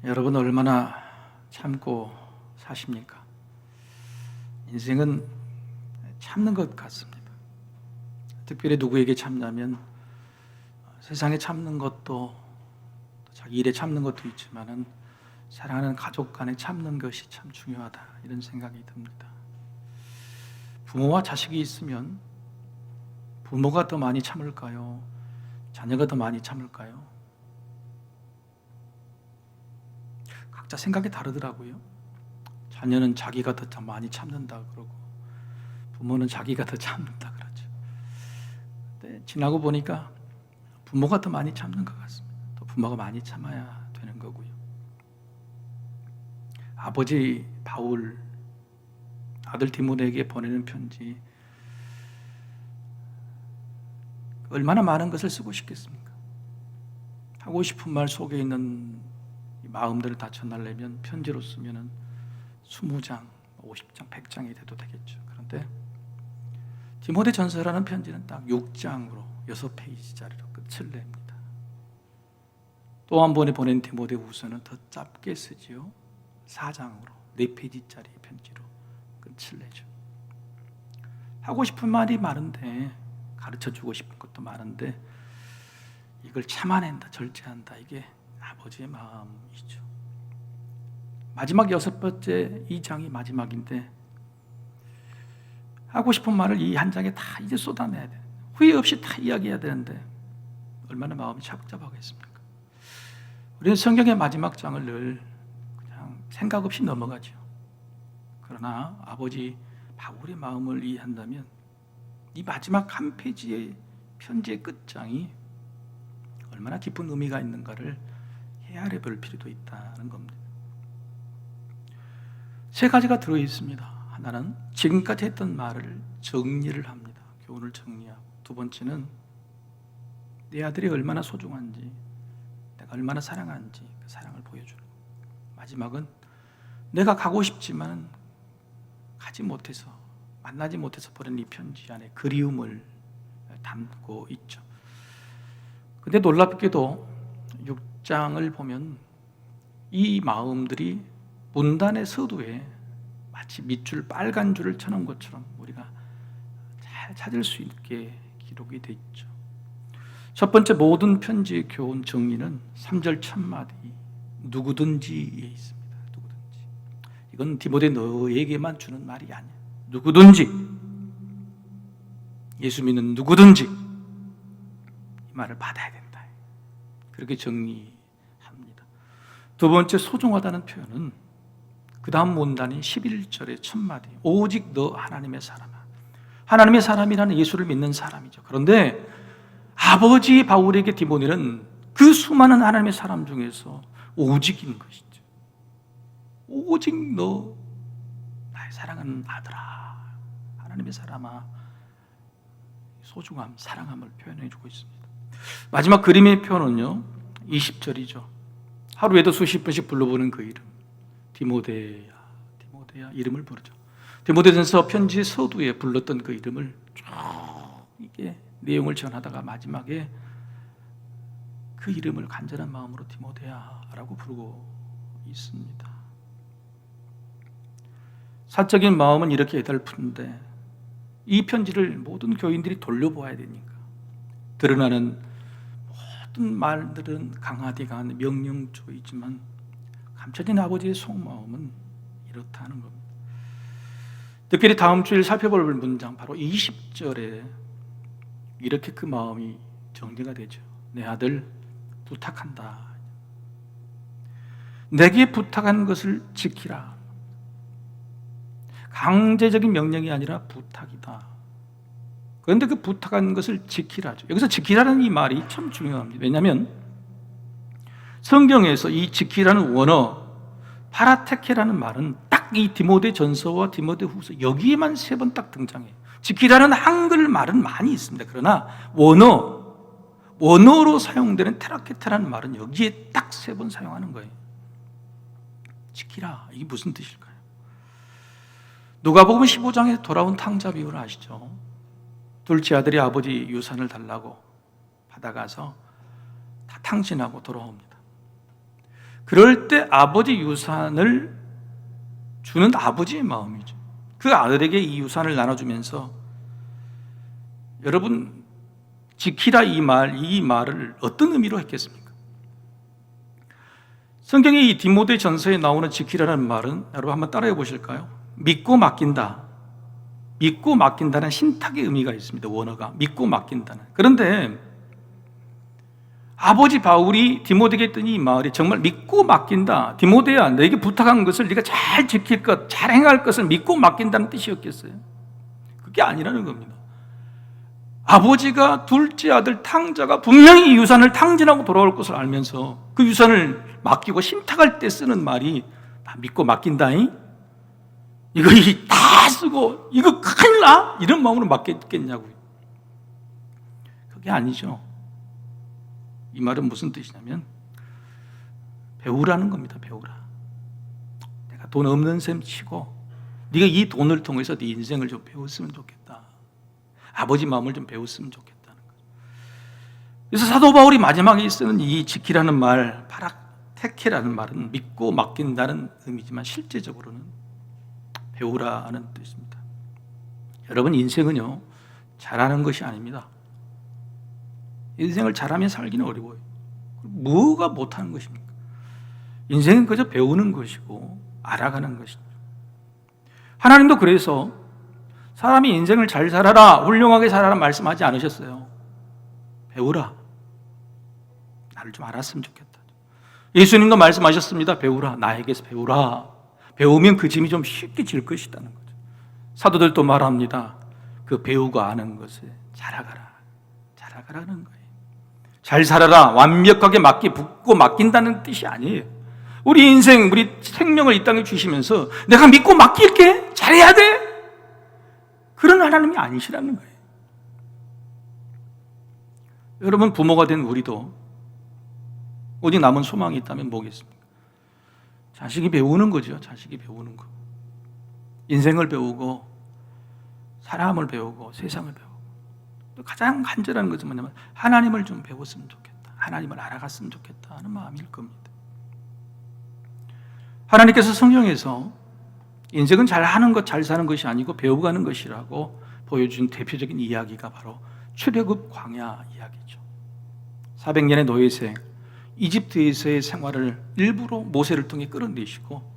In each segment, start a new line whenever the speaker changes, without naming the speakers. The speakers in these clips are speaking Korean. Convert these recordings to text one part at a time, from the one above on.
여러분 얼마나 참고 사십니까? 인생은 참는 것 같습니다. 특별히 누구에게 참냐면 세상에 참는 것도 자기 일에 참는 것도 있지만은 사랑하는 가족 간에 참는 것이 참 중요하다 이런 생각이 듭니다. 부모와 자식이 있으면 부모가 더 많이 참을까요? 자녀가 더 많이 참을까요? 각자 생각이 다르더라고요. 자녀는 자기가 더 많이 참는다 그러고 부모는 자기가 더 참는다 그러죠. 근데 지나고 보니까 부모가 더 많이 참는 것 같습니다. 또 부모가 많이 참아야 되는 거고요. 아버지 바울 아들 디모데에게 보내는 편지 얼마나 많은 것을 쓰고 싶겠습니까? 하고 싶은 말 속에 있는 마음들을 다 전하려면 편지로 쓰면은 20장, 50장, 100장이 돼도 되겠죠. 그런데 디모데 전서라는 편지는 딱 6장으로 6페이지짜리로 끝을 냅니다. 또 한 번에 보낸 디모데 후서는 더 짧게 쓰지요. 4장으로 4페이지짜리 편지로 끝을 내죠. 하고 싶은 말이 많은데 가르쳐주고 싶은 것도 많은데 이걸 참아낸다, 절제한다, 이게 아버지의 마음이죠. 마지막 6번째 2장이 마지막인데 하고 싶은 말을 이 한 장에 다 이제 쏟아내야 돼. 후회 없이 다 이야기해야 되는데 얼마나 마음이 착잡하겠습니까? 우리는 성경의 마지막 장을 늘 그냥 생각 없이 넘어가죠. 그러나 아버지 바울의 마음을 이해한다면 이 마지막 한 페이지의 편지의 끝장이 얼마나 깊은 의미가 있는가를 헤아려 볼 필요도 있다는 겁니다. 3가지가 들어있습니다. 하나는 지금까지 했던 말을 정리를 합니다. 교훈을 정리하고, 두 번째는 내 아들이 얼마나 소중한지, 내가 얼마나 사랑하는지 그 사랑을 보여주는 것. 마지막은 내가 가고 싶지만 가지 못해서, 만나지 못해서 보낸 이 편지 안에 그리움을 담고 있죠. 근데 놀랍게도 6장을 보면 이 마음들이 문단의 서두에 마치 밑줄 빨간 줄을 쳐놓은 것처럼 우리가 잘 찾을 수 있게 기록이 되어 있죠. 첫 번째 모든 편지의 교훈 정리는 3절 첫마디 누구든지에 있습니다. 누구든지. 이건 디모데 너에게만 주는 말이 아니에요. 누구든지, 예수 믿는 누구든지 이 말을 받아야 된다. 그렇게 정리합니다. 두 번째 소중하다는 표현은 그 다음 문단인 11절의 첫마디 오직 너 하나님의 사람아. 하나님의 사람이라는 예수를 믿는 사람이죠. 그런데 아버지 바울에게 디모데는 그 수많은 하나님의 사람 중에서 오직인 것이죠. 오직 너 나의 사랑하는 아들아, 하나님의 사람아, 소중함, 사랑함을 표현해 주고 있습니다. 마지막 그림의 표현은요 20절이죠. 하루에도 수십 번씩 불러보는 그 이름, 디모데야, 디모데야 이름을 부르죠. 디모데전서 편지 서두에 불렀던 그 이름을 쭉 이게 내용을 전하다가 마지막에 그 이름을 간절한 마음으로 디모데야라고 부르고 있습니다. 사적인 마음은 이렇게 애달픈데 이 편지를 모든 교인들이 돌려보아야 되니까 드러나는 모든 말들은 강한 명령조이지만 감춰진 아버지의 속마음은 이렇다는 겁니다. 특별히 다음 주일 살펴볼 문장 바로 20절에 이렇게 그 마음이 정리가 되죠. 내 아들 부탁한다. 내게 부탁한 것을 지키라. 강제적인 명령이 아니라 부탁이다. 그런데 그 부탁한 것을 지키라죠. 여기서 지키라는 이 말이 참 중요합니다. 왜냐하면 성경에서 이 지키라는 원어 파라테케라는 말은 딱 이 디모데 전서와 디모데 후서 여기에만 3번 딱 등장해요. 지키라는 한글 말은 많이 있습니다. 그러나 원어로 사용되는 테라케타라는 말은 여기에 딱 3번 사용하는 거예요. 지키라, 이게 무슨 뜻일까요? 누가복음 15장에 돌아온 탕자 비유를 아시죠? 둘째 아들이 아버지 유산을 달라고 받아가서 다 탕진하고 돌아옵니다. 그럴 때 아버지 유산을 주는 아버지의 마음이죠. 그 아들에게 이 유산을 나눠주면서 여러분 지키라 이 말을 어떤 의미로 했겠습니까? 성경의 이 디모데 전서에 나오는 지키라는 말은 여러분 한번 따라해 보실까요? 믿고 맡긴다. 믿고 맡긴다는 신탁의 의미가 있습니다. 원어가 믿고 맡긴다는. 그런데 아버지 바울이 디모데에게 했던 이 말이 정말 믿고 맡긴다. 디모데야, 너에게 부탁한 것을 네가 잘 지킬 것, 잘 행할 것을 믿고 맡긴다는 뜻이었겠어요? 그게 아니라는 겁니다. 아버지가 둘째 아들 탕자가 분명히 이 유산을 탕진하고 돌아올 것을 알면서 그 유산을 맡기고 신탁할 때 쓰는 말이 믿고 맡긴다잉? 이거 다 쓰고 이거 큰일 나? 이런 마음으로 맡겼겠냐고요. 그게 아니죠. 이 말은 무슨 뜻이냐면 배우라는 겁니다. 배우라. 내가 돈 없는 셈 치고 네가 이 돈을 통해서 네 인생을 좀 배웠으면 좋겠다. 아버지 마음을 좀 배웠으면 좋겠다는 거죠. 그래서 사도 바울이 마지막에 쓰는 이 지키라는 말, 파라테케라는 말은 믿고 맡긴다는 의미지만 실제적으로는 배우라는 뜻입니다. 여러분 인생은요 잘하는 것이 아닙니다. 인생을 잘하면 살기는 어려워요. 뭐가 못하는 것입니까? 인생은 그저 배우는 것이고 알아가는 것이죠. 하나님도 그래서 사람이 인생을 잘 살아라, 훌륭하게 살아라 말씀하지 않으셨어요. 배우라. 나를 좀 알았으면 좋겠다. 예수님도 말씀하셨습니다. 배우라. 나에게서 배우라. 배우면 그 짐이 좀 쉽게 질 것이라는 거죠. 사도들도 말합니다. 그 배우고 아는 것을 잘하가라. 잘하가라는 거예요. 잘 살아라. 완벽하게 붙고 맡긴다는 뜻이 아니에요. 우리 인생, 우리 생명을 이 땅에 주시면서 내가 믿고 맡길게. 잘해야 돼. 그런 하나님이 아니시라는 거예요. 여러분 부모가 된 우리도 오직 남은 소망이 있다면 뭐겠습니까? 자식이 배우는 거죠. 자식이 배우는 거. 인생을 배우고 사람을 배우고 세상을 배우고 또 가장 간절한 것은 뭐냐면 하나님을 좀 배웠으면 좋겠다. 하나님을 알아갔으면 좋겠다 하는 마음일 겁니다. 하나님께서 성경에서 인생은 잘하는 것, 잘 사는 것이 아니고 배워가는 것이라고 보여준 대표적인 이야기가 바로 출애굽 광야 이야기죠. 400년의 노예생, 이집트에서의 생활을 일부러 모세를 통해 끌어내시고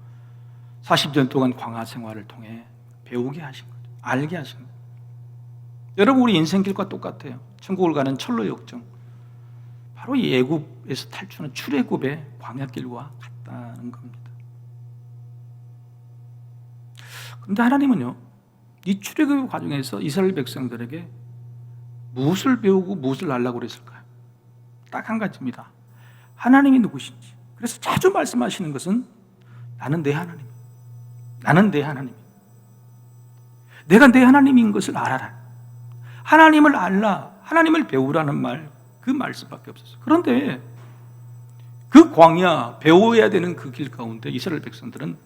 40년 동안 광야 생활을 통해 배우게 하신 거죠. 알게 하신 거죠. 여러분 우리 인생길과 똑같아요. 천국을 가는 철로 역정, 바로 이 애굽에서 탈출한 출애굽의 광야길과 같다는 겁니다. 그런데 하나님은요, 이 출애굽 과정에서 이스라엘 백성들에게 무엇을 배우고 무엇을 알라고 그랬을까요? 딱 한 가지입니다. 하나님이 누구신지. 그래서 자주 말씀하시는 것은 나는 내 하나님. 나는 내 하나님. 내가 내 하나님인 것을 알아라. 하나님을 알라. 하나님을 배우라는 말, 그 말씀밖에 없었어요. 그런데 그 광야, 배워야 되는 그 길 가운데 이스라엘 백성들은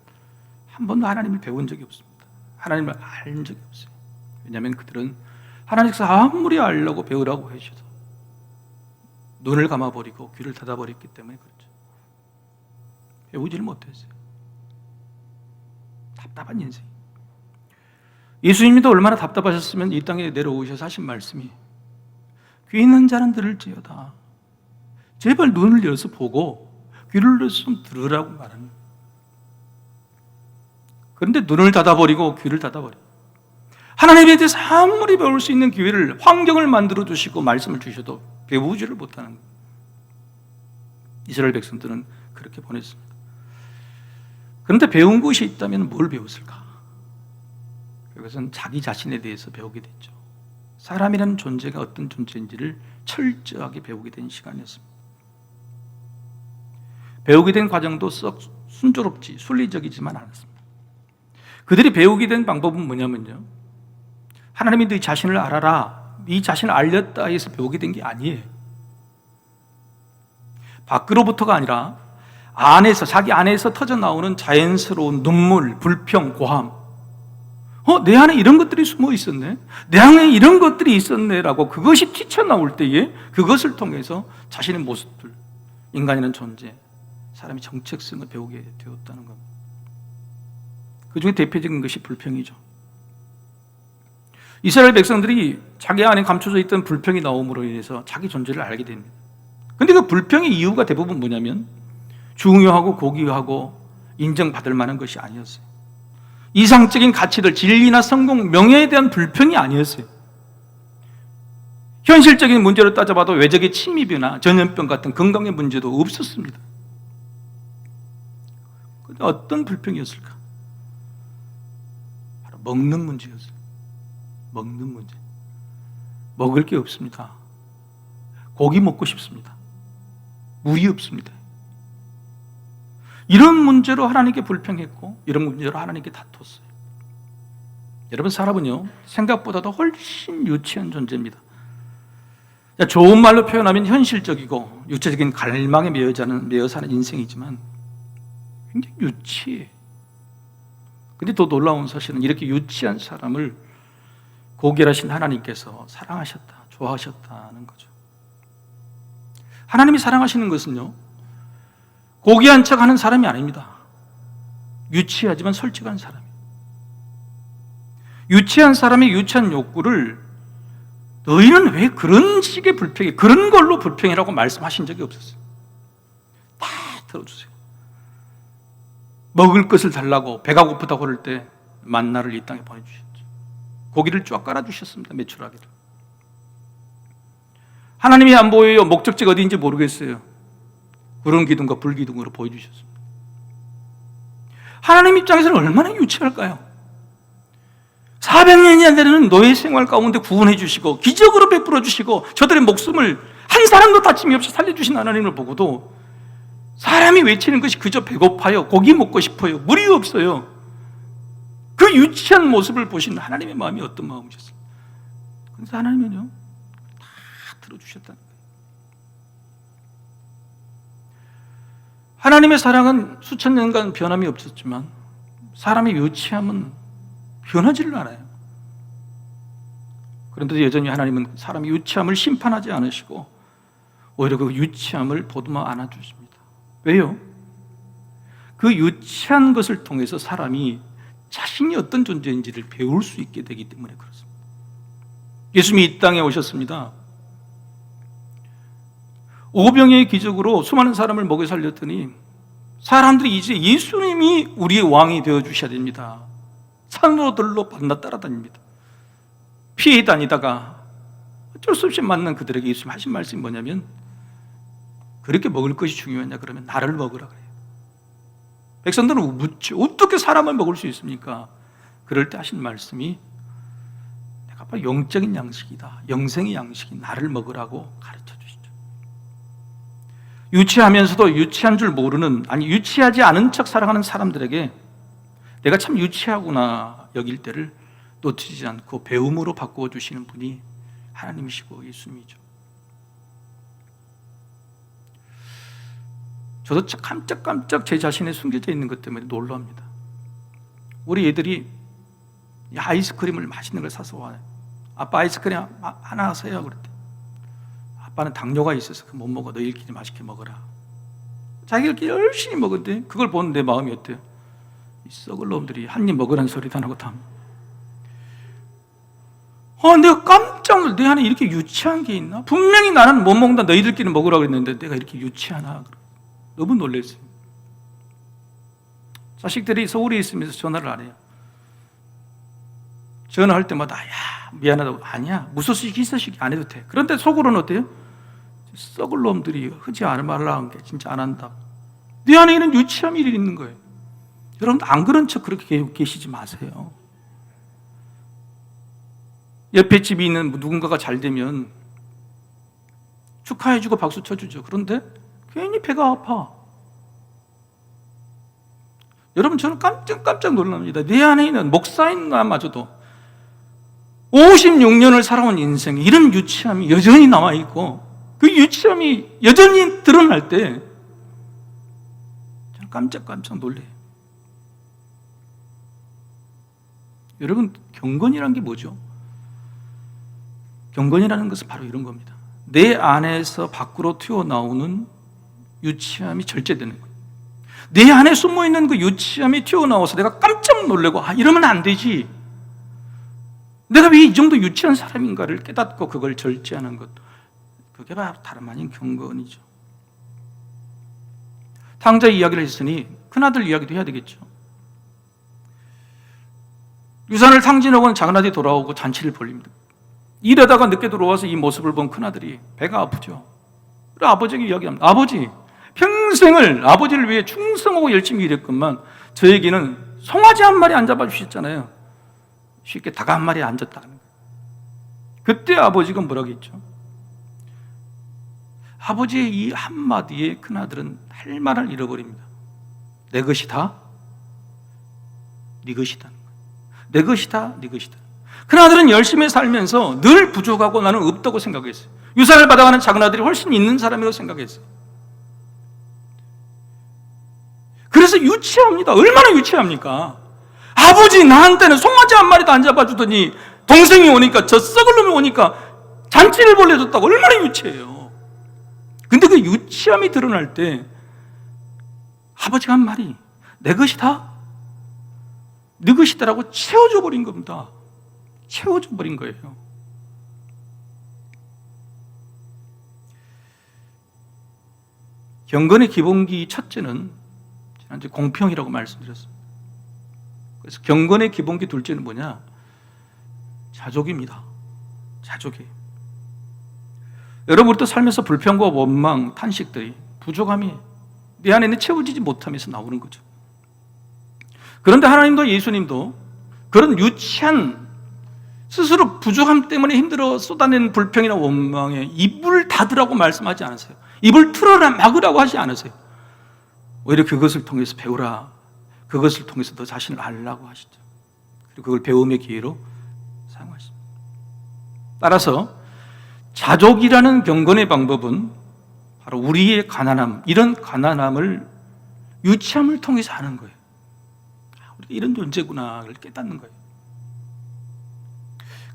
한 번도 하나님을 배운 적이 없습니다. 하나님을 알 적이 없어요. 왜냐하면 그들은 하나님께서 아무리 알려고 배우라고 하셔도 눈을 감아버리고 귀를 닫아버렸기 때문에 그렇죠. 배우지를 못했어요. 답답한 인생. 예수님도 얼마나 답답하셨으면 이 땅에 내려오셔서 하신 말씀이 귀 있는 자는 들을지어다. 제발 눈을 열어서 보고 귀를 열어서 좀 들으라고 말하는. 그런데 눈을 닫아버리고 귀를 닫아버려. 하나님에 대해서 아무리 배울 수 있는 기회를, 환경을 만들어 주시고 말씀을 주셔도 배우지를 못하는 거예요. 이스라엘 백성들은 그렇게 보냈습니다. 그런데 배운 것이 있다면 뭘 배웠을까? 그것은 자기 자신에 대해서 배우게 됐죠. 사람이라는 존재가 어떤 존재인지를 철저하게 배우게 된 시간이었습니다. 배우게 된 과정도 썩 순조롭지 순리적이지만 않았습니다. 그들이 배우게 된 방법은 뭐냐면요, 하나님이 네 자신을 알아라, 네 자신을 알렸다 해서 배우게 된 게 아니에요. 밖으로부터가 아니라 안에서, 자기 안에서 터져나오는 자연스러운 눈물, 불평, 고함. 내 안에 이런 것들이 숨어 있었네, 내 안에 이런 것들이 있었네 라고 그것이 튀쳐나올 때에 그것을 통해서 자신의 모습들, 인간이라는 존재, 사람이 정체성을 배우게 되었다는 겁니다. 그 중에 대표적인 것이 불평이죠. 이스라엘 백성들이 자기 안에 감춰져 있던 불평이 나옴으로 인해서 자기 존재를 알게 됩니다. 그런데 그 불평의 이유가 대부분 뭐냐면 중요하고 고귀하고 인정받을 만한 것이 아니었어요. 이상적인 가치들, 진리나 성공, 명예에 대한 불평이 아니었어요. 현실적인 문제로 따져봐도 외적의 침입이나 전염병 같은 건강의 문제도 없었습니다. 그런데 어떤 불평이었을까? 바로 먹는 문제였어요. 먹는 문제. 먹을 게 없습니다. 고기 먹고 싶습니다. 물이 없습니다. 이런 문제로 하나님께 불평했고 이런 문제로 하나님께 다퉜어요. 여러분, 사람은요 생각보다도 훨씬 유치한 존재입니다. 좋은 말로 표현하면 현실적이고 육체적인 갈망에 매여 사는 인생이지만 굉장히 유치해. 근데 더 놀라운 사실은 이렇게 유치한 사람을 고결하신 하나님께서 사랑하셨다, 좋아하셨다는 거죠. 하나님이 사랑하시는 것은요 고귀한 척하는 사람이 아닙니다. 유치하지만 솔직한 사람이에요. 유치한 사람의 유치한 욕구를 너희는 왜 그런 식의 불평이, 그런 걸로 불평이라고 말씀하신 적이 없었어요. 다 들어주세요. 먹을 것을 달라고 배가 고프다고 그럴 때 만나를 이 땅에 보내주셨죠. 고기를 쫙 깔아주셨습니다. 메추라기를. 하나님이 안 보여요. 목적지가 어디인지 모르겠어요. 구름 기둥과 불 기둥으로 보여주셨습니다. 하나님 입장에서는 얼마나 유치할까요? 400년이 되는 노예 생활 가운데 구원해 주시고 기적으로 베풀어 주시고 저들의 목숨을 한 사람도 다침이 없이 살려주신 하나님을 보고도 사람이 외치는 것이 그저 배고파요, 고기 먹고 싶어요, 물이 없어요. 그 유치한 모습을 보신 하나님의 마음이 어떤 마음이셨어요? 그래서 하나님은요 다 들어주셨다는 거예요. 하나님의 사랑은 수천 년간 변함이 없었지만 사람의 유치함은 변하지를 않아요. 그런데 여전히 하나님은 사람의 유치함을 심판하지 않으시고 오히려 그 유치함을 보듬어 안아주십니다. 왜요? 그 유치한 것을 통해서 사람이 자신이 어떤 존재인지를 배울 수 있게 되기 때문에 그렇습니다. 예수님이 이 땅에 오셨습니다. 오병이의 기적으로 수많은 사람을 먹여 살렸더니 사람들이 이제 예수님이 우리의 왕이 되어주셔야 됩니다. 산으로들로 반나 따라다닙니다. 피해 다니다가 어쩔 수 없이 만난 그들에게 예수님 하신 말씀이 뭐냐면 그렇게 먹을 것이 중요하냐 그러면 나를 먹으라 그래요. 백성들은 묻죠. 어떻게 사람을 먹을 수 있습니까? 그럴 때 하신 말씀이 내가 바로 영적인 양식이다. 영생의 양식이 나를 먹으라고 가르쳐 주시죠. 유치하면서도 유치한 줄 모르는, 아니 유치하지 않은 척 살아가는 사람들에게 내가 참 유치하구나 여길 때를 놓치지 않고 배움으로 바꾸어 주시는 분이 하나님이시고 예수님이죠. 저도 깜짝깜짝 제 자신에 숨겨져 있는 것 때문에 놀랍니다. 우리 애들이 아이스크림을 맛있는 걸 사서 와요. 아빠 아이스크림 하나 하세요. 그랬대. 아빠는 당뇨가 있어서 못 먹어. 너희들끼리 맛있게 먹어라. 자기들끼리 열심히 먹었대. 그걸 보는 내 마음이 어때요? 이 썩을 놈들이 한 입 먹으라는 소리도 안 하고 다. 내가 깜짝 놀라. 내 안에 이렇게 유치한 게 있나? 분명히 나는 못 먹는다. 너희들끼리 먹으라고 했는데 내가 이렇게 유치하나? 너무 놀랐어요. 자식들이 서울에 있으면서 전화를 안 해요. 전화할 때마다 야 미안하다고. 아니야 무소식 희소식 안 해도 돼. 그런데 속으로는 어때요? 썩을 놈들이 하지 말라는 게 진짜 안 한다. 네 안에 있는 유치함이 있는 거예요. 여러분 안 그런 척 그렇게 계시지 마세요. 옆에 집이 있는 누군가가 잘 되면 축하해주고 박수 쳐주죠. 그런데 괜히 배가 아파. 여러분 저는 깜짝 놀랍니다. 내 안에 있는 목사인 나마저도 56년을 살아온 인생에 이런 유치함이 여전히 남아있고 그 유치함이 여전히 드러날 때 저는 깜짝 놀래요. 여러분 경건이란 게 뭐죠? 경건이라는 것은 바로 이런 겁니다. 내 안에서 밖으로 튀어나오는 유치함이 절제되는 거예요. 내 안에 숨어있는 그 유치함이 튀어나와서 내가 깜짝 놀래고 이러면 안 되지, 내가 왜 이 정도 유치한 사람인가를 깨닫고 그걸 절제하는 것, 그게 바로 다름 아닌 경건이죠. 탕자 이야기를 했으니 큰아들 이야기도 해야 되겠죠. 유산을 탕진하고는 작은아들이 돌아오고 잔치를 벌립니다. 일하다가 늦게 들어와서 이 모습을 본 큰아들이 배가 아프죠. 그래서 아버지에게 이야기합니다. 아버지, 평생을 아버지를 위해 충성하고 열심히 일했건만 저에게는 송아지 한 마리 안 잡아주셨잖아요. 쉽게 닭 한 마리 안 줬다는 거예요. 그때 아버지가 뭐라고 했죠? 아버지의 이 한마디에 큰아들은 할 말을 잃어버립니다. 내 것이다, 네 것이다. 내 것이다, 네 것이다. 큰아들은 열심히 살면서 늘 부족하고 나는 없다고 생각했어요. 유산을 받아가는 작은아들이 훨씬 있는 사람이라고 생각했어요. 그래서 유치합니다. 얼마나 유치합니까? 아버지, 나한테는 송아지 한 마리도 안 잡아주더니 동생이 오니까, 저 썩을 놈이 오니까 잔치를 벌려줬다고. 얼마나 유치해요. 근데 그 유치함이 드러날 때 아버지가 한 말이 내 것이다, 네 것이다라고 채워줘 버린 겁니다. 채워줘 버린 거예요. 경건의 기본기 첫째는 지난주에 공평이라고 말씀드렸습니다. 그래서 경건의 기본기 둘째는 뭐냐? 자족입니다. 자족이에요. 여러분, 우리도 살면서 불평과 원망, 탄식들이, 부족함이 내 안에는 채워지지 못하면서 나오는 거죠. 그런데 하나님도 예수님도 그런 유치한 스스로 부족함 때문에 힘들어 쏟아낸 불평이나 원망에 입을 닫으라고 말씀하지 않으세요. 입을 틀어라, 막으라고 하지 않으세요. 오히려 그것을 통해서 배우라, 그것을 통해서 너 자신을 알라고 하시죠. 그리고 그걸 배움의 기회로 사용하십니다. 따라서 자족이라는 경건의 방법은 바로 우리의 가난함, 이런 가난함을 유치함을 통해서 하는 거예요. 우리가 이런 존재구나를 깨닫는 거예요.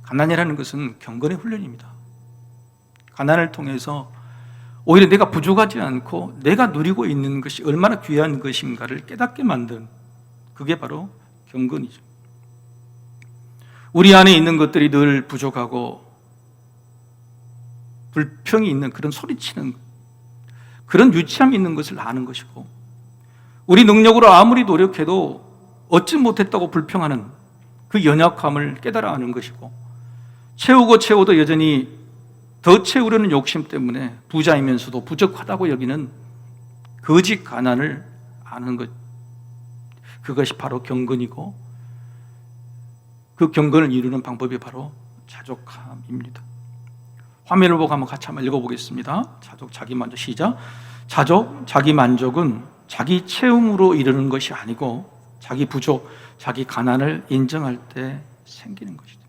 가난이라는 것은 경건의 훈련입니다. 가난을 통해서 오히려 내가 부족하지 않고 내가 누리고 있는 것이 얼마나 귀한 것인가를 깨닫게 만든, 그게 바로 경건이죠. 우리 안에 있는 것들이 늘 부족하고 불평이 있는, 그런 소리치는, 그런 유치함이 있는 것을 아는 것이고, 우리 능력으로 아무리 노력해도 얻지 못했다고 불평하는 그 연약함을 깨달아 아는 것이고, 채우고 채워도 여전히 더 채우려는 욕심 때문에 부자이면서도 부족하다고 여기는 거짓 가난을 아는 것, 그것이 바로 경건이고, 그 경건을 이루는 방법이 바로 자족함입니다. 화면을 보고 한번 같이 한번 읽어보겠습니다. 자족, 자기만족. 시작. 자족, 자기만족은 자기 채움으로 이루는 것이 아니고 자기 부족, 자기 가난을 인정할 때 생기는 것이죠.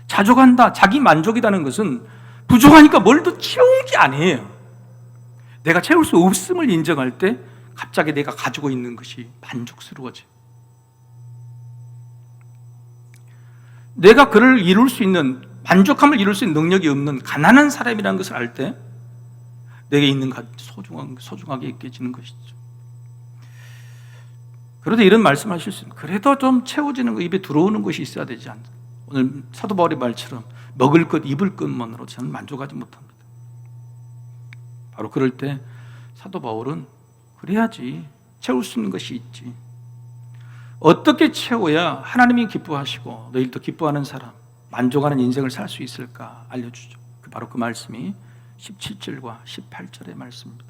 자족한다, 자기 만족이라는 것은 부족하니까 뭘 더 채우는 게 아니에요. 내가 채울 수 없음을 인정할 때 갑자기 내가 가지고 있는 것이 만족스러워져요. 내가 그를 이룰 수 있는, 만족함을 이룰 수 있는 능력이 없는 가난한 사람이라는 것을 알 때 내게 있는 소중하게 느껴지는 것이죠. 그런데 이런 말씀하실 수 있는, 그래도 좀 채워지는 거, 입에 들어오는 것이 있어야 되지 않나. 오늘 사도 바울의 말처럼 먹을 것, 입을 것만으로 저는 만족하지 못합니다. 바로 그럴 때 사도 바울은 그래야지 채울 수 있는 것이 있지, 어떻게 채워야 하나님이 기뻐하시고 너희들도 기뻐하는 사람, 만족하는 인생을 살 수 있을까 알려주죠. 바로 그 말씀이 17절과 18절의 말씀입니다.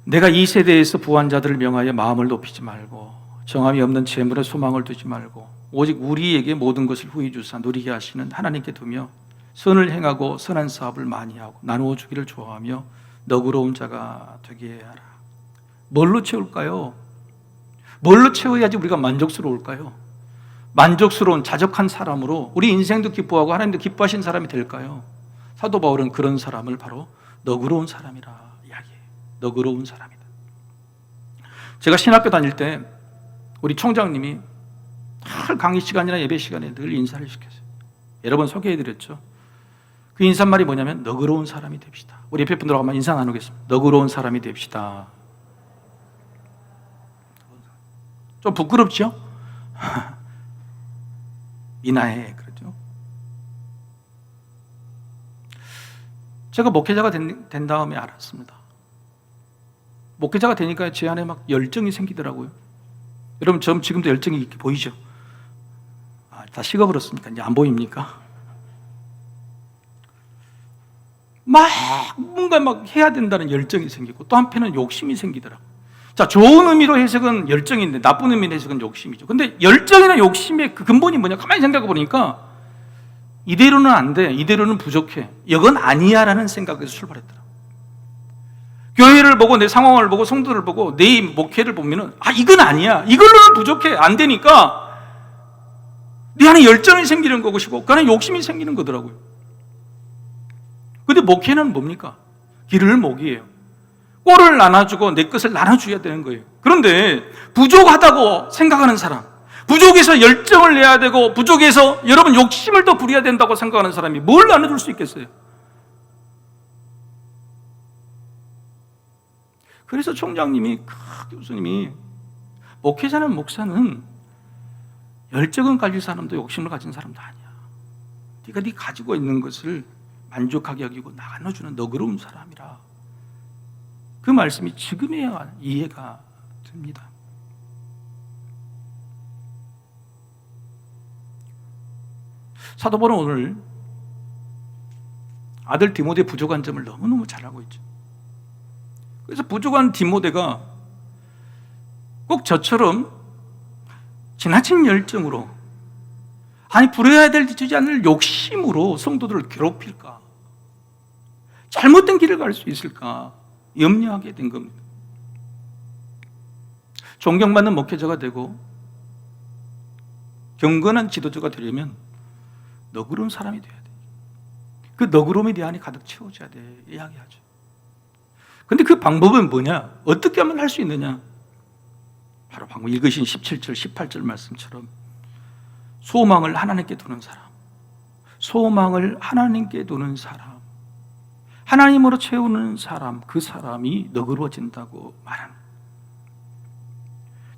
내가 이 세대에서 부한 자들을 명하여 마음을 높이지 말고 정함이 없는 재물에 소망을 두지 말고 오직 우리에게 모든 것을 후히 주사 누리게 하시는 하나님께 두며 선을 행하고 선한 사업을 많이 하고 나누어 주기를 좋아하며 너그러운 자가 되게 하라. 뭘로 채울까요? 뭘로 채워야지 우리가 만족스러울까요? 만족스러운 자족한 사람으로 우리 인생도 기뻐하고 하나님도 기뻐하신 사람이 될까요? 사도 바울은 그런 사람을 바로 너그러운 사람이라 이야기해요. 너그러운 사람이다. 제가 신학교 다닐 때 우리 총장님이 늘 강의 시간이나 예배 시간에 늘 인사를 시켰어요. 여러 번 소개해드렸죠. 그 인사말이 뭐냐면 너그러운 사람이 됩시다. 우리 옆에 분들하고 한번 인사 나누겠습니다. 너그러운 사람이 됩시다. 좀 부끄럽죠? 이나해 그러죠. 제가 목회자가 된 다음에 알았습니다. 목회자가 되니까 제 안에 막 열정이 생기더라고요. 여러분, 저 지금도 열정이 이렇게 보이죠? 다 식어버렸습니까? 이제 안 보입니까? 막 뭔가 막 해야 된다는 열정이 생기고 또 한편은 욕심이 생기더라고요. 자, 좋은 의미로 해석은 열정인데 나쁜 의미로 해석은 욕심이죠. 근데 열정이나 욕심의 그 근본이 뭐냐? 가만히 생각해 보니까 이대로는 안 돼. 이대로는 부족해. 이건 아니야 라는 생각에서 출발했더라고요. 교회를 보고 내 상황을 보고 성도를 보고 내 목회를 보면은 이건 아니야. 이걸로는 부족해. 안 되니까 내 안에 열정이 생기는 것이고 그 안에 욕심이 생기는 거더라고요. 근데 목회는 뭡니까? 길을 목이에요. 꼴을 나눠주고 내 것을 나눠줘야 되는 거예요. 그런데 부족하다고 생각하는 사람, 부족해서 열정을 내야 되고 부족해서 여러분 욕심을 더 부려야 된다고 생각하는 사람이 뭘 나눠줄 수 있겠어요? 그래서 총장님이, 교수님이 목회자는 목사는 열정은 가진 사람도 욕심을 가진 사람도 아니야. 네가 네 가지고 있는 것을 만족하게 여기고 나눠주는 너그러운 사람이라. 그 말씀이 지금에야 이해가 됩니다. 사도 바울은 오늘 아들 디모데의 부족한 점을 너무너무 잘 알고 있죠. 그래서 부족한 디모데가 꼭 저처럼 지나친 열정으로, 부려야 되지 않을 욕심으로 성도들을 괴롭힐까? 잘못된 길을 갈 수 있을까? 염려하게 된 겁니다. 존경받는 목회자가 되고 경건한 지도자가 되려면 너그러운 사람이 돼야 돼. 그 너그러움이 내 안에 가득 채워져야 돼. 이야기하죠. 근데 그 방법은 뭐냐? 어떻게 하면 할 수 있느냐? 바로 방금 읽으신 17절, 18절 말씀처럼 소망을 하나님께 두는 사람, 소망을 하나님께 두는 사람, 하나님으로 채우는 사람, 그 사람이 너그러워진다고 말합니다.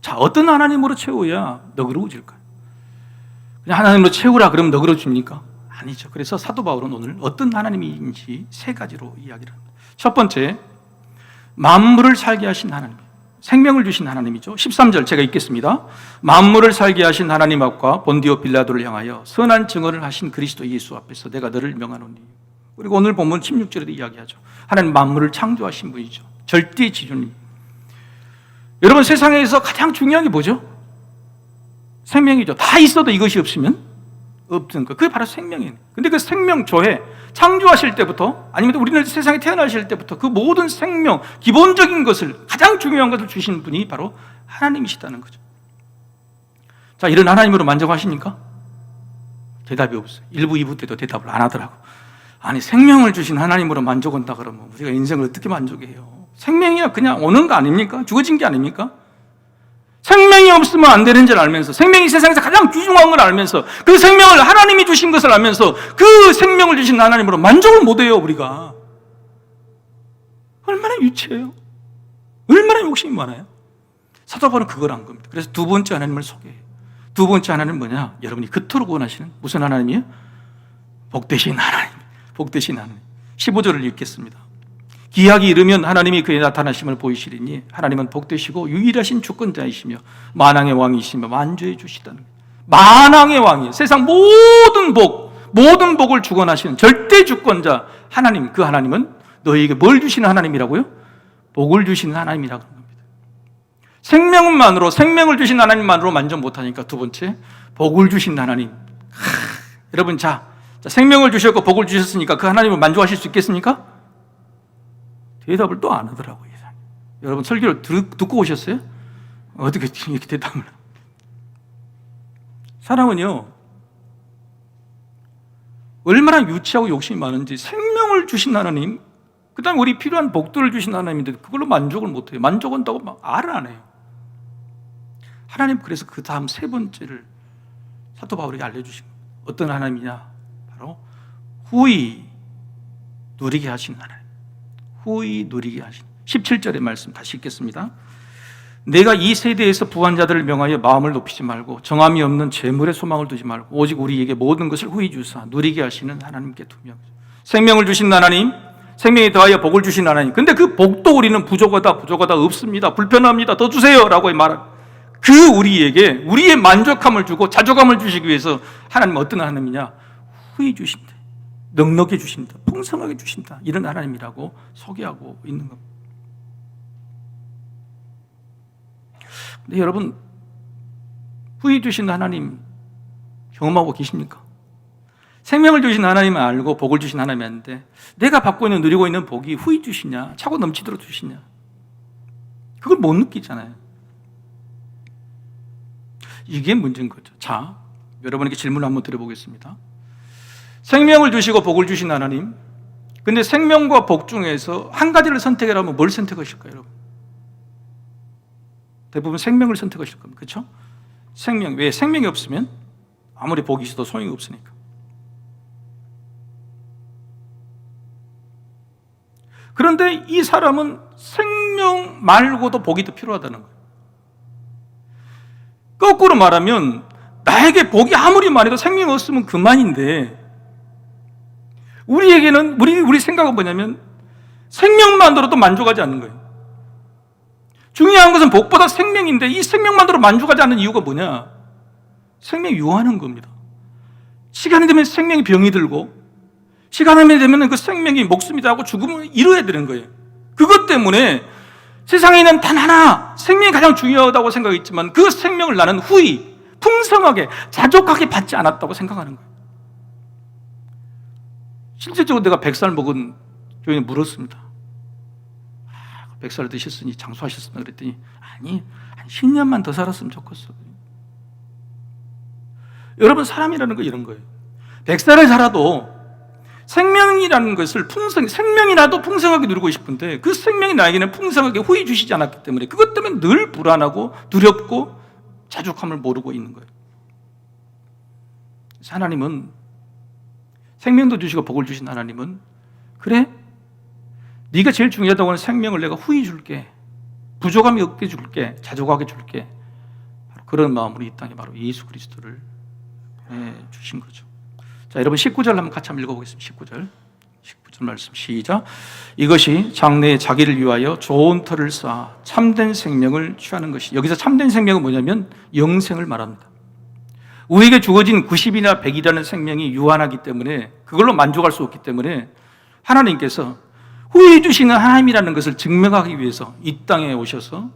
자, 어떤 하나님으로 채워야 너그러워질까요? 그냥 하나님으로 채우라 그러면 너그러워집니까? 아니죠. 그래서 사도 바울은 오늘 어떤 하나님인지 세 가지로 이야기를 합니다. 첫 번째, 만물을 살게 하신 하나님, 생명을 주신 하나님이죠. 13절 제가 읽겠습니다. 만물을 살게 하신 하나님 앞과 본디오 빌라도를 향하여 선한 증언을 하신 그리스도 예수 앞에서 내가 너를 명하노니. 그리고 오늘 본문 16절에도 이야기하죠. 하나님 만물을 창조하신 분이죠. 절대 지존님. 여러분, 세상에서 가장 중요한 게 뭐죠? 생명이죠. 다 있어도 이것이 없으면 없는 거. 그게 바로 생명이에요. 근데 그 생명 조회, 창조하실 때부터, 아니면 우리는 세상에 태어나실 때부터 그 모든 생명, 기본적인 것을, 가장 중요한 것을 주신 분이 바로 하나님이시다는 거죠. 자, 이런 하나님으로 만족하십니까? 대답이 없어요. 1부, 2부 때도 대답을 안 하더라고. 아니, 생명을 주신 하나님으로 만족한다 그러면 우리가 인생을 어떻게 만족해요? 생명이야 그냥 오는 거 아닙니까? 주어진 게 아닙니까? 생명이 없으면 안 되는 줄 알면서, 생명이 세상에서 가장 귀중한 걸 알면서, 그 생명을 하나님이 주신 것을 알면서 그 생명을 주신 하나님으로 만족을 못해요. 우리가 얼마나 유치해요? 얼마나 욕심이 많아요? 사도 바울은 그걸 한 겁니다. 그래서 두 번째 하나님을 소개해요. 두 번째 하나님은 뭐냐? 여러분이 그토록 원하시는 무슨 하나님이에요? 복되신 하나님, 복되신 하나님. 15절을 읽겠습니다. 기약이 이르면 하나님이 그의 나타나심을 보이시리니 하나님은 복되시고 유일하신 주권자이시며 만왕의 왕이시며 만주해 주시다는 거예요. 만왕의 왕이에요. 세상 모든 복을 주권하시는 절대 주권자 하나님, 그 하나님은 너희에게 뭘 주시는 하나님이라고요? 복을 주시는 하나님이라고 하는 겁니다. 생명을 주신 하나님만으로 만족 못하니까 두 번째, 복을 주신 하나님. 여러분, 자, 생명을 주셨고 복을 주셨으니까 그 하나님을 만족하실 수 있겠습니까? 대답을 또 안 하더라고요. 여러분, 설교를 듣고 오셨어요? 어떻게 이렇게 대답을? 사람은요, 얼마나 유치하고 욕심이 많은지, 생명을 주신 하나님, 그 다음에 우리 필요한 복들을 주신 하나님인데 그걸로 만족을 못해요. 만족한다고 막 말을 안 해요. 하나님, 그래서 그 다음 세 번째를 사도 바울이 알려주신 거예요. 어떤 하나님이냐? 바로 후히 누리게 하신 하나님. 후히 누리게 하신. 17절의 말씀 다시 읽겠습니다. 내가 이 세대에서 부한 자들을 명하여 마음을 높이지 말고 정함이 없는 재물에 소망을 두지 말고 오직 우리에게 모든 것을 후히 주사 누리게 하시는 하나님께 두며 생명을 주신 하나님, 생명에 더하여 복을 주신 하나님. 근데 그 복도 우리는 부족하다 없습니다, 불편합니다, 더 주세요 라고 말한 그 우리에게 우리의 만족함을 주고 자족감을 주시기 위해서 하나님은 어떤 하나님이냐? 후히 주신다, 넉넉히 주신다, 풍성하게 주신다, 이런 하나님이라고 소개하고 있는 겁니다. 근데 여러분, 후히 주신 하나님 경험하고 계십니까? 생명을 주신 하나님을 알고 복을 주신 하나님이 아닌데 내가 받고 있는, 누리고 있는 복이 후히 주시냐, 차고 넘치도록 주시냐, 그걸 못 느끼잖아요. 이게 문제인 거죠. 자, 여러분에게 질문을 한번 드려보겠습니다. 생명을 주시고 복을 주신 하나님, 근데 생명과 복 중에서 한 가지를 선택하라면 뭘 선택하실까요, 여러분? 대부분 생명을 선택하실 겁니다. 그렇죠? 생명. 왜? 생명이 없으면 아무리 복이 있어도 소용이 없으니까. 그런데 이 사람은 생명 말고도 복이 더 필요하다는 거예요. 거꾸로 말하면 나에게 복이 아무리 많아도 생명이 없으면 그만인데, 우리에게는 우리 생각은 뭐냐면 생명만으로도 만족하지 않는 거예요. 중요한 것은 복보다 생명인데 이 생명만으로 만족하지 않는 이유가 뭐냐? 생명이 유한한 겁니다. 시간이 되면 생명이 병이 들고, 시간이 되면 그 생명이 목숨이 다하고 죽음을 이뤄야 되는 거예요. 그것 때문에 세상에 있는 단 하나, 생명이 가장 중요하다고 생각했지만 그 생명을 나는 후히 풍성하게 자족하게 받지 않았다고 생각하는 거예요. 실질적으로 내가 100살 먹은 교인이 물었습니다. 100살 드셨으니 장수하셨으면, 그랬더니 아니, 한 10년만 더 살았으면 좋겠어. 여러분, 사람이라는 거 이런 거예요. 100살을 살아도 생명이라는 것을 생명이라도 풍성하게 누리고 싶은데 그 생명이 나에게는 풍성하게 후히 주시지 않았기 때문에 그것 때문에 늘 불안하고 두렵고 자족함을 모르고 있는 거예요. 하나님은, 생명도 주시고 복을 주신 하나님은, 그래? 네가 제일 중요하다고 하는 생명을 내가 후히 줄게, 부족함이 없게 줄게, 자족하게 줄게, 바로 그런 마음으로 이 땅에 바로 예수 그리스도를 보내주신 거죠. 자, 여러분 19절 한번 같이 한번 읽어보겠습니다. 19절 말씀 시작. 이것이 장래에 자기를 위하여 좋은 터를 쌓아 참된 생명을 취하는 것이, 여기서 참된 생명은 뭐냐면 영생을 말합니다. 우리에게 주어진 90이나 100이라는 생명이 유한하기 때문에, 그걸로 만족할 수 없기 때문에 하나님께서 후히 주시는 하나님이라는 것을 증명하기 위해서 이 땅에 오셔서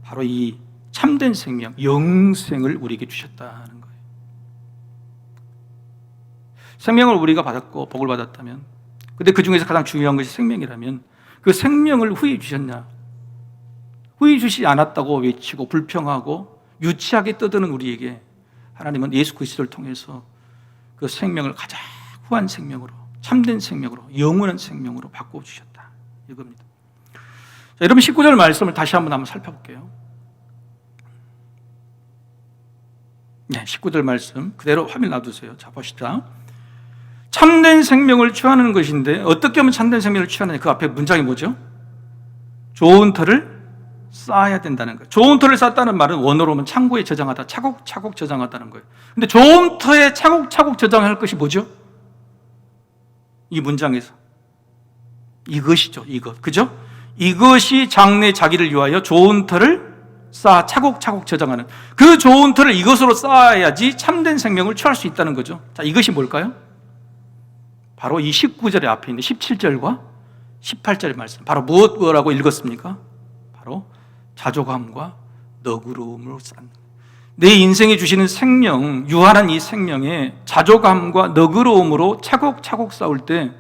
바로 이 참된 생명, 영생을 우리에게 주셨다는 거예요. 생명을 우리가 받았고 복을 받았다면, 근데 그 중에서 가장 중요한 것이 생명이라면 그 생명을 후히 주셨냐? 후히 주시지 않았다고 외치고 불평하고 유치하게 떠드는 우리에게 하나님은 예수 그리스도를 통해서 그 생명을 가장 후한 생명으로, 참된 생명으로, 영원한 생명으로 바꿔주셨다, 이겁니다. 자, 여러분 19절 말씀을 다시 한번 살펴볼게요. 네, 19절 말씀 그대로 화면 놔두세요. 자, 봅시다. 참된 생명을 취하는 것인데 어떻게 하면 참된 생명을 취하느냐? 그 앞에 문장이 뭐죠? 좋은 터를 쌓아야 된다는 거예요. 좋은 터를 쌓았다는 말은 원어로 하면 창고에 저장하다, 차곡차곡 저장하다는 거예요. 근데 좋은 터에 차곡차곡 저장할 것이 뭐죠? 이 문장에서 이것이죠. 이것, 그죠? 이것이 장래 자기를 위하여 좋은 터를 쌓아 차곡차곡 저장하는, 그 좋은 터를 이것으로 쌓아야지 참된 생명을 취할 수 있다는 거죠. 자, 이것이 뭘까요? 바로 이 19절의 앞에 있는 17절과 18절의 말씀, 바로 무엇이라고 읽었습니까? 바로 자족함과 너그러움으로 쌓는, 내 인생에 주시는 생명, 유한한 이 생명에 자족함과 너그러움으로 차곡차곡 쌓을 때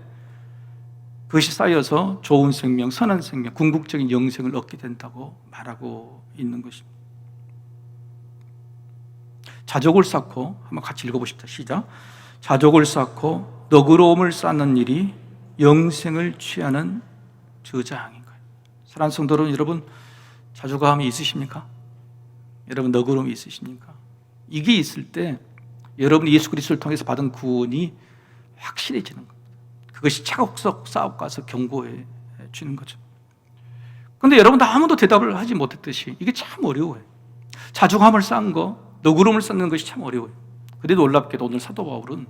그것이 쌓여서 좋은 생명, 선한 생명, 궁극적인 영생을 얻게 된다고 말하고 있는 것입니다. 자족을 쌓고, 한번 같이 읽어보십시다. 시작. 자족을 쌓고 너그러움을 쌓는 일이 영생을 취하는 저장인 거예요. 사랑하는 성도 여러분, 여러분 자족감이 있으십니까? 여러분 너그러움이 있으십니까? 이게 있을 때 여러분이 예수 그리스도를 통해서 받은 구원이 확실해지는 겁니다. 그것이 차곡차곡 쌓아가서 경고해 주는 거죠. 근데 여러분 아무도 대답을 하지 못했듯이 이게 참 어려워요. 자존감을 쌓은 거, 너그러움을 쌓는 것이 참 어려워요. 그런데 놀랍게도 오늘 사도 바울은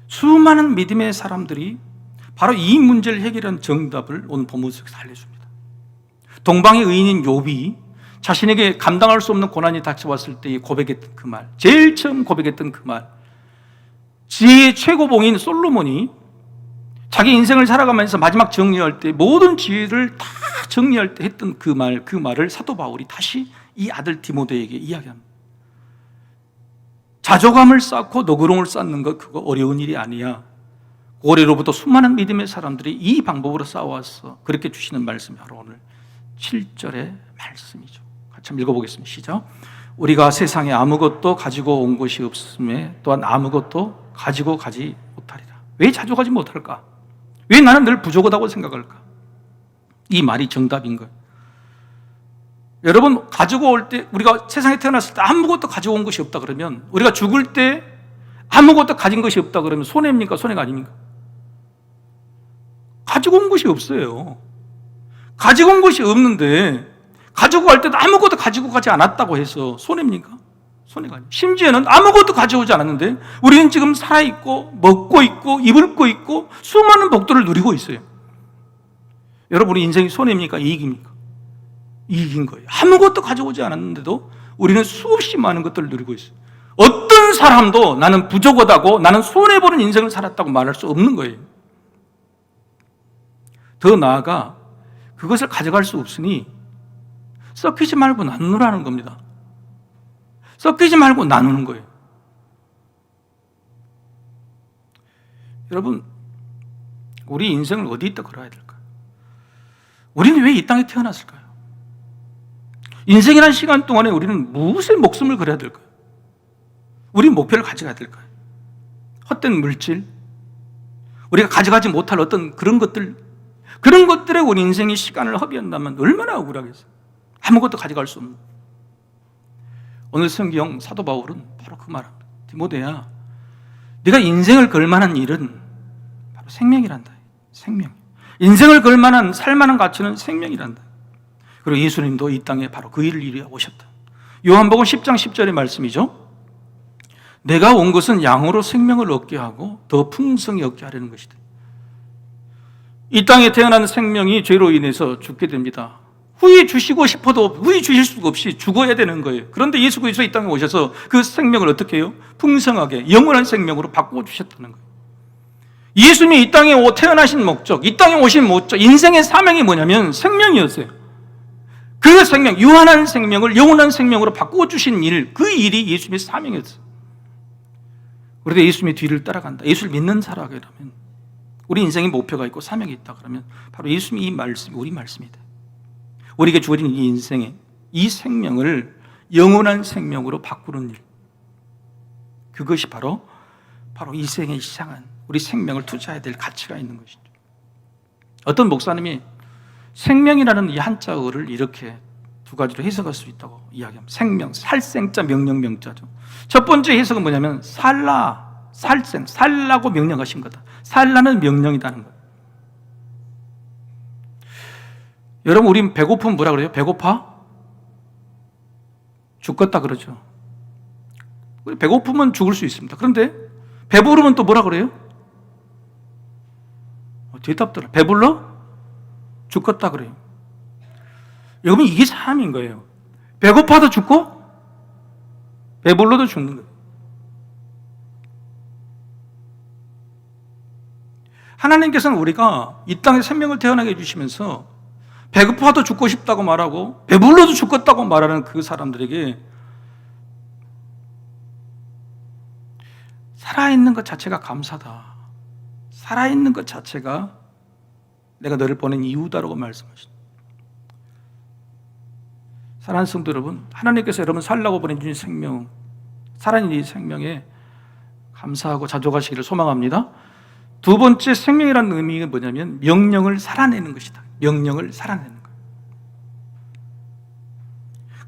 수많은 믿음의 사람들이 바로 이 문제를 해결한 정답을 오늘 본문 속에서 알려줍니다. 동방의 의인인 욥이 자신에게 감당할 수 없는 고난이 닥쳐왔을 때 고백했던 그 말, 제일 처음 고백했던 그 말, 지혜의 최고봉인 솔로몬이 자기 인생을 살아가면서 마지막 정리할 때 모든 지혜를 다 정리할 때 했던 그 말을 사도 바울이 다시 이 아들 디모데에게 이야기합니다. 자존감을 쌓고 너그러움을 쌓는 것, 그거 어려운 일이 아니야. 고래로부터 수많은 믿음의 사람들이 이 방법으로 싸워왔어. 그렇게 주시는 말씀이 바로 오늘 7절의 말씀이죠. 같이 한번 읽어보겠습니다. 시작. 우리가 세상에 아무것도 가지고 온 것이 없음에 또한 아무것도 가지고 가지 못하리라. 왜 가져가지 못할까? 왜 나는 늘 부족하다고 생각할까? 이 말이 정답인 거예요. 여러분, 가지고 올 때, 우리가 세상에 태어났을 때 아무것도 가지고 온 것이 없다 그러면, 우리가 죽을 때 아무것도 가진 것이 없다 그러면 손해입니까? 손해가 아닙니까? 가지고 온 것이 없어요. 가지고 온 것이 없는데 가지고 갈 때도 아무것도 가지고 가지 않았다고 해서 손해입니까? 손해가 아닙니다. 심지어는 아무것도 가져오지 않았는데 우리는 지금 살아있고 먹고 있고 입을 거 있고 수많은 복들을 누리고 있어요. 여러분, 우리 인생이 손해입니까? 이익입니까? 이익인 거예요. 아무것도 가져오지 않았는데도 우리는 수없이 많은 것들을 누리고 있어요. 어떤 사람도 나는 부족하다고, 나는 손해보는 인생을 살았다고 말할 수 없는 거예요. 더 나아가 그것을 가져갈 수 없으니 썩히지 말고 나누라는 겁니다. 썩히지 말고 나누는 거예요. 여러분, 우리 인생을 어디다 걸어야 될까요? 우리는 왜 이 땅에 태어났을까요? 인생이라는 시간 동안에 우리는 무엇에 목숨을 걸어야 될까요? 우리 목표를 가져가야 될까요? 헛된 물질, 우리가 가져가지 못할 어떤 그런 것들에 우리 인생의 시간을 허비한다면 얼마나 억울하겠어요. 아무것도 가져갈 수 없는. 오늘 성경 사도 바울은 바로 그 말합니다. 디모데야, 네가 인생을 걸 만한 일은 바로 생명이란다. 생명. 인생을 걸 만한 살만한 가치는 생명이란다. 그리고 예수님도 이 땅에 바로 그 일을 위해 오셨다. 요한복음 10장 10절의 말씀이죠. 내가 온 것은 양으로 생명을 얻게 하고 더 풍성히 얻게 하려는 것이다. 이 땅에 태어난 생명이 죄로 인해서 죽게 됩니다. 후에 주시고 싶어도 후에 주실 수가 없이 죽어야 되는 거예요. 그런데 예수 그리스도 이 땅에 오셔서 그 생명을 어떻게 해요? 풍성하게 영원한 생명으로 바꾸어 주셨다는 거예요. 예수님이 이 땅에 태어나신 목적, 이 땅에 오신 목적, 인생의 사명이 뭐냐면 생명이었어요. 그 생명, 유한한 생명을 영원한 생명으로 바꾸어 주신 일, 그 일이 예수님의 사명이었어요. 그런데 예수님의 뒤를 따라간다. 예수를 믿는 사람이라면, 우리 인생의 목표가 있고 사명이 있다 그러면 바로 예수님이 이 말씀이 우리 말씀이다. 우리에게 주어진 이 인생의 이 생명을 영원한 생명으로 바꾸는 일, 그것이 바로 이 생에 시장한 우리 생명을 투자해야 될 가치가 있는 것이죠. 어떤 목사님이 생명이라는 이 한자어를 이렇게 두 가지로 해석할 수 있다고 이야기합니다. 생명, 살생자, 명령명자죠. 첫 번째 해석은 뭐냐면 살라고 명령하신 거다. 살라는 명령이다는 거예요. 여러분, 우린 배고프면 뭐라 그래요? 배고파? 죽겠다 그러죠. 배고프면 죽을 수 있습니다. 그런데 배부르면 또 뭐라 그래요? 대답들을 배불러? 죽겠다 그래요. 여러분, 이게 삶인 거예요. 배고파도 죽고 배불러도 죽는 거예요. 하나님께서는 우리가 이 땅에 생명을 태어나게 해주시면서 배고파도 죽고 싶다고 말하고 배불러도 죽겠다고 말하는 그 사람들에게 살아있는 것 자체가 감사다. 살아있는 것 자체가 내가 너를 보낸 이유다라고 말씀하십니다. 사랑하는 성도 여러분, 하나님께서 여러분 살라고 보내주신 생명, 살아있는 이 생명에 감사하고 자족하시기를 소망합니다. 두 번째, 생명이라는 의미가 뭐냐면 명령을 살아내는 것이다. 명령을 살아내는 거예요.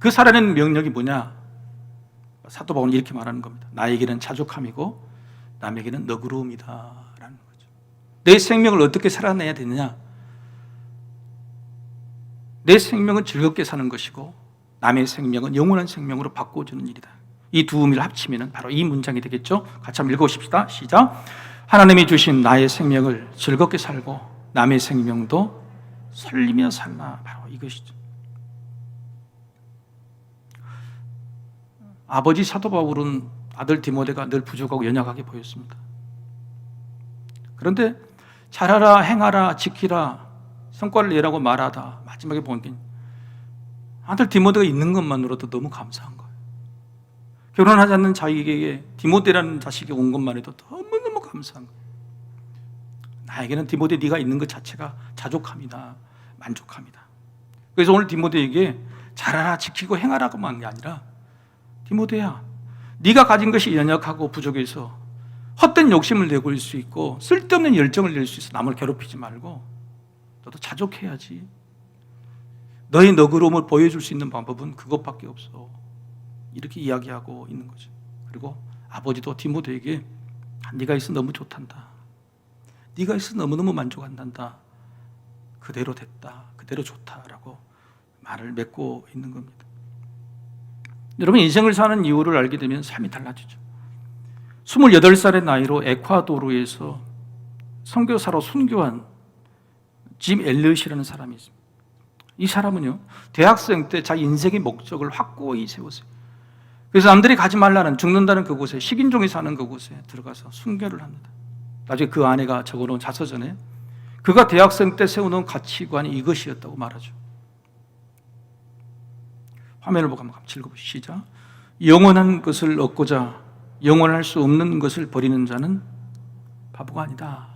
그 살아내는 명령이 뭐냐? 사도 바울은 이렇게 말하는 겁니다. 나에게는 자족함이고 남에게는 너그러움이다 라는 거죠. 내 생명을 어떻게 살아내야 되느냐? 내 생명은 즐겁게 사는 것이고 남의 생명은 영원한 생명으로 바꿔주는 일이다. 이 두 의미를 합치면 바로 이 문장이 되겠죠. 같이 한번 읽어보십시다. 시작. 하나님이 주신 나의 생명을 즐겁게 살고 남의 생명도 살리며 살라. 바로 이것이죠. 아버지 사도 바울은 아들 디모데가 늘 부족하고 연약하게 보였습니다. 그런데 잘하라, 행하라, 지키라, 성과를 내라고 말하다 마지막에 보니까 아들 디모데가 있는 것만으로도 너무 감사한 거예요. 결혼하지 않는 자기에게 디모데라는 자식이 온 것만 해도 너무너무 감사한 거예요. 나에게는 디모데 네가 있는 것 자체가 자족합니다. 만족합니다. 그래서 오늘 디모데에게 잘하라, 지키고 행하라고만 한 게 아니라 디모데야, 네가 가진 것이 연약하고 부족해서 헛된 욕심을 내고 있을 수 있고 쓸데없는 열정을 낼 수 있어 남을 괴롭히지 말고 너도 자족해야지. 너의 너그러움을 보여줄 수 있는 방법은 그것밖에 없어. 이렇게 이야기하고 있는 거죠. 그리고 아버지도 디모데에게 네가 있어 너무 좋단다. 네가 있어 너무너무 만족한단다. 그대로 됐다. 그대로 좋다라고 말을 맺고 있는 겁니다. 여러분, 인생을 사는 이유를 알게 되면 삶이 달라지죠. 28살의 나이로 에콰도르에서 선교사로 순교한 짐 엘리엇이라는 사람이 있습니다. 이 사람은요, 대학생 때 자기 인생의 목적을 확고히 세웠어요. 그래서 남들이 가지 말라는, 죽는다는 그곳에, 식인종이 사는 그곳에 들어가서 순교를 합니다. 나중에 그 아내가 적어놓은 자서전에 그가 대학생 때 세워놓은 가치관이 이것이었다고 말하죠. 화면을 보고 한번 읽어보시죠. 시작. 영원한 것을 얻고자 영원할 수 없는 것을 버리는 자는 바보가 아니다.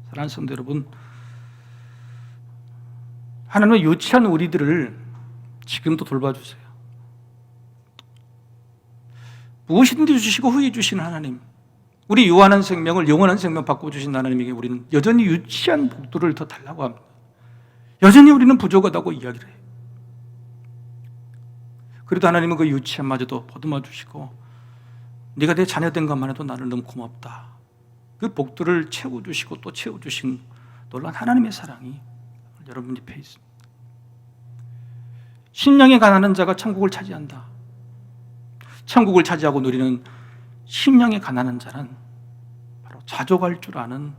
사랑하는 성도 여러분, 하나님은 유치한 우리들을 지금도 돌봐주세요. 무엇이든지 주시고 후에 주시는 하나님, 우리 유한한 생명을 영원한 생명 바꿔주신 하나님에게 우리는 여전히 유치한 복들을 더 달라고 합니다. 여전히 우리는 부족하다고 이야기를 해요. 그래도 하나님은 그 유치함마저도 보듬어 주시고 네가 내 자녀된 것만 해도 나를 너무 고맙다. 그 복들을 채워주시고 또 채워주신 놀라운 하나님의 사랑이 여러분 옆에 있습니다. 심령에 가난한 자가 천국을 차지한다. 천국을 차지하고 누리는 심령에 가난한 자는 바로 자족할 줄 아는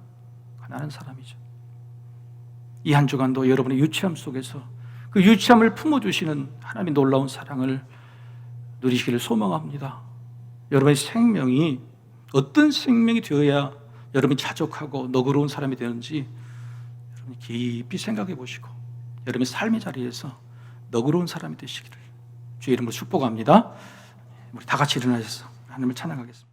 가난한 사람이죠. 이 한 주간도 여러분의 유치함 속에서 그 유치함을 품어주시는 하나님의 놀라운 사랑을 누리시기를 소망합니다. 여러분의 생명이 어떤 생명이 되어야 여러분이 자족하고 너그러운 사람이 되는지 여러분이 깊이 생각해 보시고 여러분의 삶의 자리에서 너그러운 사람이 되시기를 주의 이름으로 축복합니다. 우리 다 같이 일어나셔서 하나님을 찬양하겠습니다.